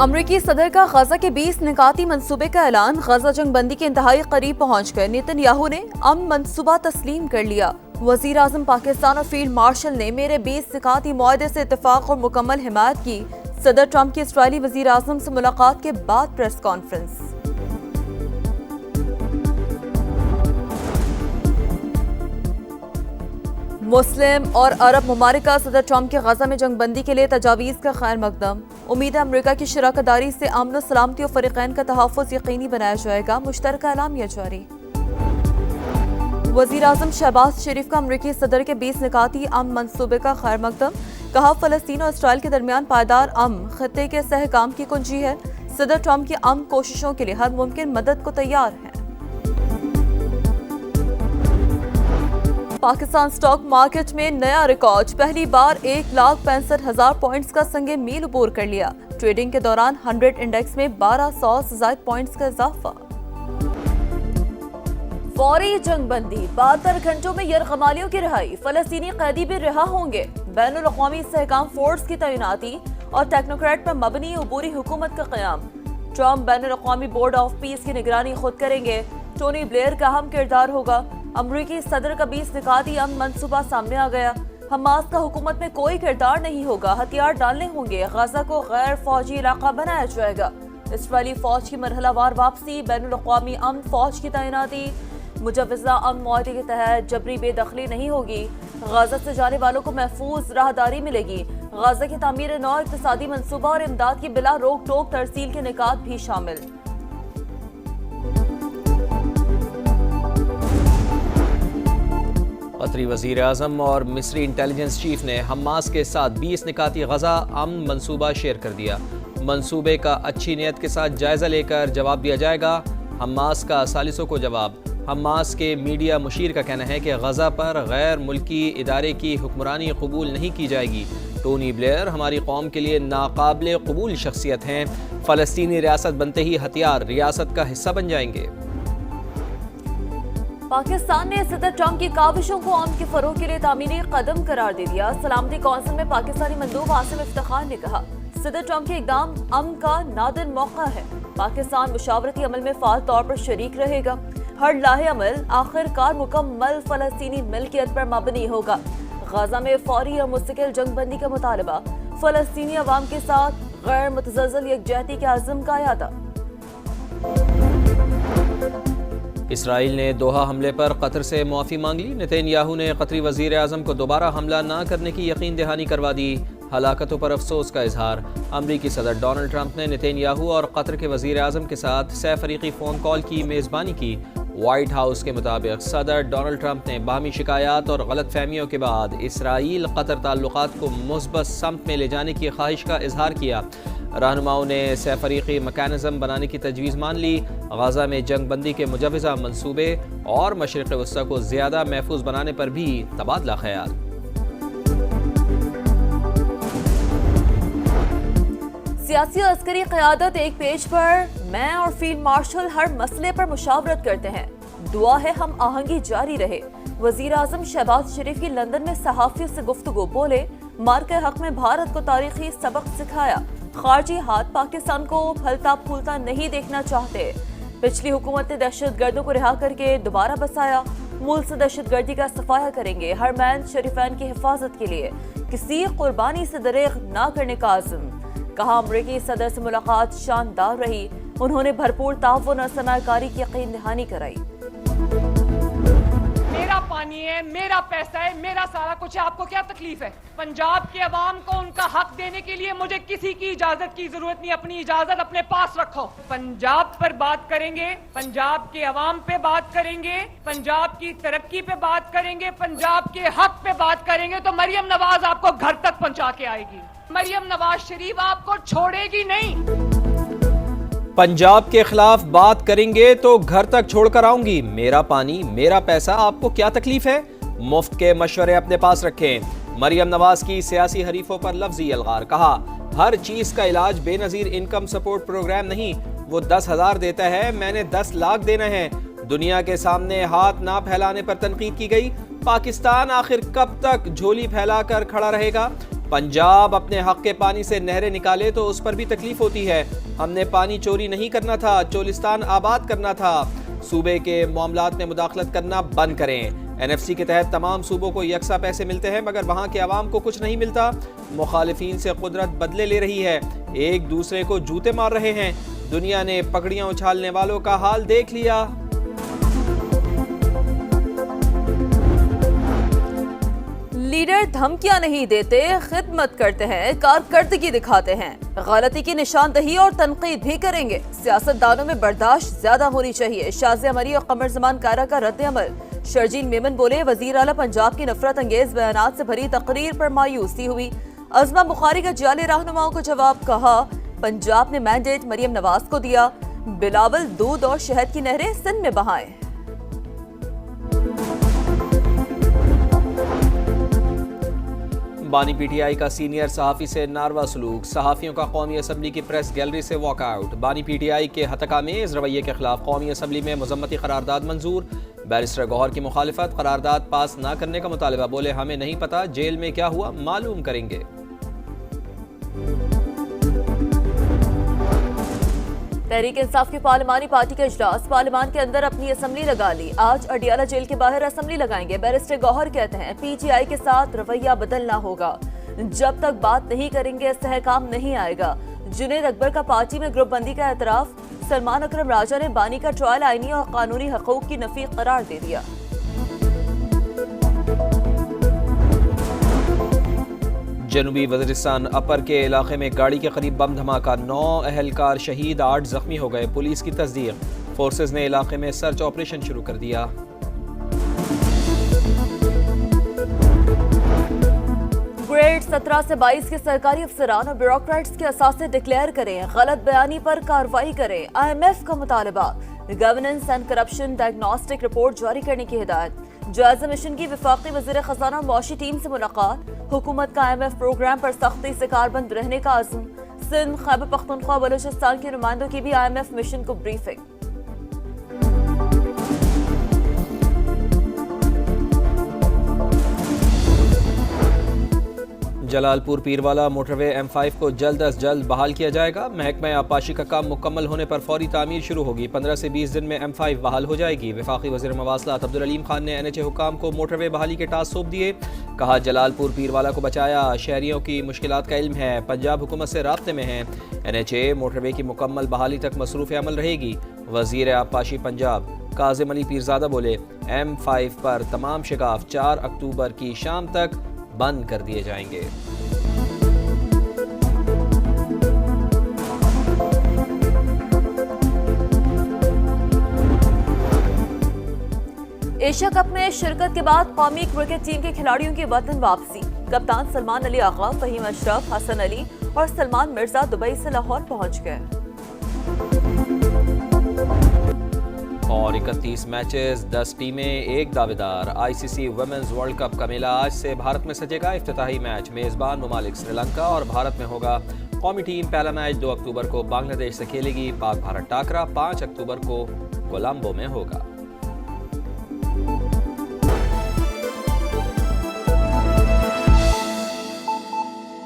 अमरीकी सदर का गजा के 20 निकाती मंसूबे का ऐलान। गजा जंग बंदी के इंतहाई करीब पहुँच गए। नेतन्याहू ने अमन मंसूबा तस्लीम कर लिया। वजीर आजम पाकिस्तान और फील्ड मार्शल ने मेरे 20 निकाती मुआहदे से इत्तेफाक और मुकम्मल हिमायत की। सदर ट्रंप की इसराइली वजीर आजम से मुलाकात के बाद प्रेस कॉन्फ्रेंस। मुस्लिम और अरब ममालिक का सदर ट्रंप के गजा में जंग बंदी के लिए तजावीज़ का खैर मकदम। उम्मीद है अमरीका की शराकतदारी से अमन और सलामती और फरीक़ैन का तहफ़्फ़ुज़ यकीनी बनाया जाएगा। मुश्तरका एलामिया जारी। वज़ीर आज़म शहबाज शरीफ का अमरीकी सदर के 20 निकाती अमन मंसूबे का खैर मकदम। कहा, फ़लस्तीन और इसराइल के दरमियान पायदार अमन खत्ते के सहकाम की कुंजी है। सदर ट्रंप की अमन कोशिशों के लिए हर मुमकिन मदद को तैयार है। पाकिस्तान स्टॉक मार्केट में नया रिकॉर्ड। पहली बार 1,65,000 पॉइंट्स का संगे मील अबूर कर लिया। ट्रेडिंग के दौरान 100 इंडेक्स में 1200 से ज़ायद पॉइंट्स का इजाफा। फौरी जंगबंदी, 72 घंटों में यरगमालियों की रिहाई। फलस्तीनी कैदी भी रिहा होंगे। बैनुल अक़वामी इस्तेहकाम फोर्स की तैनाती और टेक्नोक्रेट पर मबनी अबूरी हुकूमत का क़याम। ट्रंप बैनुल अक़वामी बोर्ड ऑफ पीस की निगरानी खुद करेंगे। टोनी ब्लेयर का अहम किरदार होगा। अमरीकी सदर का 20 निकाती अमन मंसूबा सामने आ गया। हमास का हुकूमत में कोई किरदार नहीं होगा। हथियार डालने होंगे। गजा को गैर फौजी इलाका बनाया जाएगा। इसराइली फौज की मरहलावार वापसी। बैनुल अक़वामी अमन फौज की तैनाती। मुजव्वज़ा अमन मुआहदे के तहत जबरी बेदखली नहीं होगी। गजा से जाने वालों को महफूज राहदारी मिलेगी। गजा की तामीर नौ, इक़्तिसादी मंसूबा और इमदाद की बिला रोक टोक तरसील के निकात भी शामिल। कतरी वज़ीर आज़म और मिस्री इंटेलिजेंस चीफ ने हमास के साथ 20 निकाती गजा अमन मंसूबा शेयर कर दिया। मंसूबे का अच्छी नीयत के साथ जायज़ा लेकर जवाब दिया जाएगा। हमास का सालिसों को जवाब। हमास के मीडिया मुशीर का कहना है कि गजा पर गैर मुल्की इदारे की हुक्मरानी कबूल नहीं की जाएगी। टोनी ब्लेयर हमारी कौम के लिए नाकाबिल कबूल शख्सियत हैं। फ़लस्तीनी रियासत बनते ही हथियार रियासत का हिस्सा बन जाएंगे। पाकिस्तान ने सदर ट्रंप की काविशों को अमन के फरोग के लिए तामीरी कदम करार दे दिया। सलामती कौंसिल में पाकिस्तानी मंदूब आसिम इफ्तिखार ने कहा, सदर ट्रंप के इक़दाम अमन का नादिर मौका है। पाकिस्तान मुशावरती अमल में फ़ाल तौर पर शरीक रहेगा। हर लाहे अमल आखिरकार मुकम्मल फ़लस्तीनी मिल्कियत पर मबनी होगा। गजा में फौरी और मुस्तकिल जंगबंदी का मुतालबा। फ़लस्तीनी अवाम के साथ गैर मुतज़लज़ल यकजहती के आज़म का यादा। इसराइल ने दोहा हमले पर कतर से मुआफ़ी मांग ली। नेतन्याहू ने कतरी वज़ीर आज़म को दोबारा हमला न करने की यकीन दहानी करवा दी। हलाकतों पर अफसोस का इजहार। अमरीकी सदर डोनाल्ड ट्रंप ने नेतन्याहू और कतर के वज़ीर आज़म के साथ सहफ़रीक़ी फ़ोन कॉल की मेज़बानी की। वाइट हाउस के मुताबिक सदर डोनाल्ड ट्रंप ने बाहमी शिकायत और गलत फहमियों के बाद इसराइल कतर ताल्लुकात को मुस्बत समत में ले जाने की ख्वाहिश का इजहार किया। रहनुमाओं ने सहफ़रीक़ी मैकेनिज़्म बनाने की तजवीज़ मान ली। गजा में जंग बंदी के मुजव्वज़ा मंसूबे और मशरिक़ वस्ता को ज़्यादा महफूज बनाने पर भी तबादला ख्याल। सियासी और अस्करी क़यादत एक पेज पर। मैं और फील्ड मार्शल हर मसले पर मुशावरत करते हैं। दुआ है हम आहंगी जारी रहे। वज़ीर आज़म शहबाज शरीफ की लंदन में सहाफ़ियों से गुफ्तगू। बोले, मार के हक में भारत को तारीखी सबक सिखाया। खारजी हाथ पाकिस्तान को फलता फूलता नहीं देखना चाहते। पिछली हुकूमत ने दहशत गर्दों को रिहा करके दोबारा बसाया। मुल्क से दहशत गर्दी का सफाया करेंगे। हरमैन शरीफैन की हिफाजत के लिए किसी कुर्बानी से दरेग न करने का आज़म। कहा, अमरीकी सदर से मुलाकात शानदार रही। उन्होंने भरपूर ताउन और सरमायाकारी की यकीन दहानी कराई। मेरा पानी है, मेरा पैसा है, मेरा सारा कुछ है, आपको क्या तकलीफ है? पंजाब के अवाम को उनका हक देने के लिए मुझे किसी की इजाजत की जरूरत नहीं। अपनी इजाजत अपने पास रखो। पंजाब पर बात करेंगे, पंजाब के अवाम पे बात करेंगे, पंजाब की तरक्की पे बात करेंगे, पंजाब के हक पे बात करेंगे तो मरियम नवाज आपको घर तक पहुंचा के आएगी। मरियम नवाज शरीफ आपको छोड़ेगी नहीं। पंजाब के खिलाफ बात करेंगे तो घर तक छोड़कर आऊंगी। मेरा पानी, मेरा पैसा, आपको क्या तकलीफ है? मुफ्त के मशवरे अपने पास रखें। मरियम नवाज की सियासी हरीफों पर लफ्जी अलगार। कहा, हर चीज का इलाज बेनजीर इनकम सपोर्ट प्रोग्राम नहीं। वो 10,000 देता है, मैंने 10 लाख देना है। दुनिया के सामने हाथ ना फैलाने पर तनकीद की गई। पाकिस्तान आखिर कब तक झोली फैलाकर खड़ा रहेगा? پنجاب اپنے حق کے پانی سے نہریں نکالے تو اس پر بھی تکلیف ہوتی ہے. ہم نے پانی چوری نہیں کرنا تھا, چولستان آباد کرنا تھا. صوبے کے معاملات میں مداخلت کرنا بند کریں. NFC کے تحت تمام صوبوں کو یکساں پیسے ملتے ہیں مگر وہاں کے عوام کو کچھ نہیں ملتا. مخالفین سے قدرت بدلے لے رہی ہے, ایک دوسرے کو جوتے مار رہے ہیں. دنیا نے پگڑیاں اچھالنے والوں کا حال دیکھ لیا. لیڈر دھمکیاں نہیں دیتے, خدمت کرتے ہیں, کارکردگی دکھاتے ہیں. غلطی کی نشاندہی اور تنقید بھی کریں گے. سیاستدانوں میں برداشت زیادہ ہونی چاہیے. شازیہ مری اور قمر زمان کائرہ کا رد عمل. شرجیل میمن بولے, وزیر اعلیٰ پنجاب کی نفرت انگیز بیانات سے بھری تقریر پر مایوسی ہوئی. عظمہ بخاری کا جعلی رہنماؤں کو جواب, کہا پنجاب نے مینڈیٹ مریم نواز کو دیا, بلاول دودھ اور شہد کی نہریں سندھ میں بہائیں. بانی پی ٹی آئی کا سینئر صحافی سے ناروا سلوک, صحافیوں کا قومی اسمبلی کی پریس گیلری سے واک آؤٹ. بانی پی ٹی آئی کے ہتکا میں اس رویے کے خلاف قومی اسمبلی میں مذمتی قرارداد منظور. بیرسٹر گوہر کی مخالفت, قرارداد پاس نہ کرنے کا مطالبہ. بولے ہمیں نہیں پتا جیل میں کیا ہوا, معلوم کریں گے. تحریک انصاف کی پارلیمانی پارٹی کا اجلاس, پارلیمان کے اندر اپنی اسمبلی لگا لی. آج اڈیالہ جیل کے باہر اسمبلی لگائیں گے. بیرسٹر گوہر کہتے ہیں پی ٹی آئی کے ساتھ رویہ بدلنا ہوگا, جب تک بات نہیں کریں گے استحکام نہیں آئے گا. جنید اکبر کا پارٹی میں گروپ بندی کا اعتراف. سلمان اکرم راجہ نے بانی کا ٹرائل آئینی اور قانونی حقوق کی نفی قرار دے دیا. جنوبی وزیرستان اپر کے علاقے میں گاڑی کے قریب بم دھماکہ, 9 اہلکار شہید, 8 زخمی ہو گئے. پولیس کی تصدیق, فورسز نے علاقے میں سرچ آپریشن شروع کر دیا. گریڈ 17 سے 22 کے سرکاری افسران اور بیوروکریٹس کے اثاثے ڈکلیئر کریں, غلط بیانی پر کارروائی کریں. IMF کا مطالبہ, governance and corruption diagnostic report جاری کرنے کی ہدایت. جائزہ مشن کی وفاقی وزیر خزانہ معاشی ٹیم سے ملاقات. حکومت کا IMF پروگرام پر سختی سے کاربند رہنے کا عزم. سندھ, خیبر پختونخوا, بلوچستان کے نمائندوں کی بھی IMF مشن کو بریفنگ. جلال پور پیروالا موٹر وے M5 کو جلد از جلد بحال کیا جائے گا. محکمہ آبپاشی کا کام مکمل ہونے پر فوری تعمیر شروع ہوگی. 15 سے 20 دن میں M5 بحال ہو جائے گی. وفاقی وزیر مواصلات عبدالعلیم خان نے NHA حکام کو موٹر وے بحالی کے ٹاسک سونپ دیے. کہا جلال پور پیروالا کو بچایا, شہریوں کی مشکلات کا علم ہے, پنجاب حکومت سے رابطے میں ہیں. NHA موٹر وے کی مکمل بحالی تک مصروف عمل رہے گی. وزیر آبپاشی پنجاب کاظم علی پیرزادہ بولے, M5 پر تمام شگاف 4 اکتوبر کی شام تک بند کر دیے جائیں گے. ایشیا کپ میں شرکت کے بعد قومی کرکٹ ٹیم کے کھلاڑیوں کی وطن واپسی. کپتان سلمان علی آغا, فہیم اشرف, حسن علی اور سلمان مرزا دبئی سے لاہور پہنچ گئے. اور 31 میچز, 10 ٹیمیں, 1 دعویدار. ICC ویمنز ورلڈ کپ کا میلہ آج سے بھارت میں سجے گا. افتتاحی میچ میزبان ممالک سری لنکا اور بھارت میں ہوگا. قومی ٹیم پہلا میچ 2 اکتوبر کو بنگلہ دیش سے کھیلے گی. پاک بھارت ٹاکرا 5 اکتوبر کو کولمبو میں ہوگا.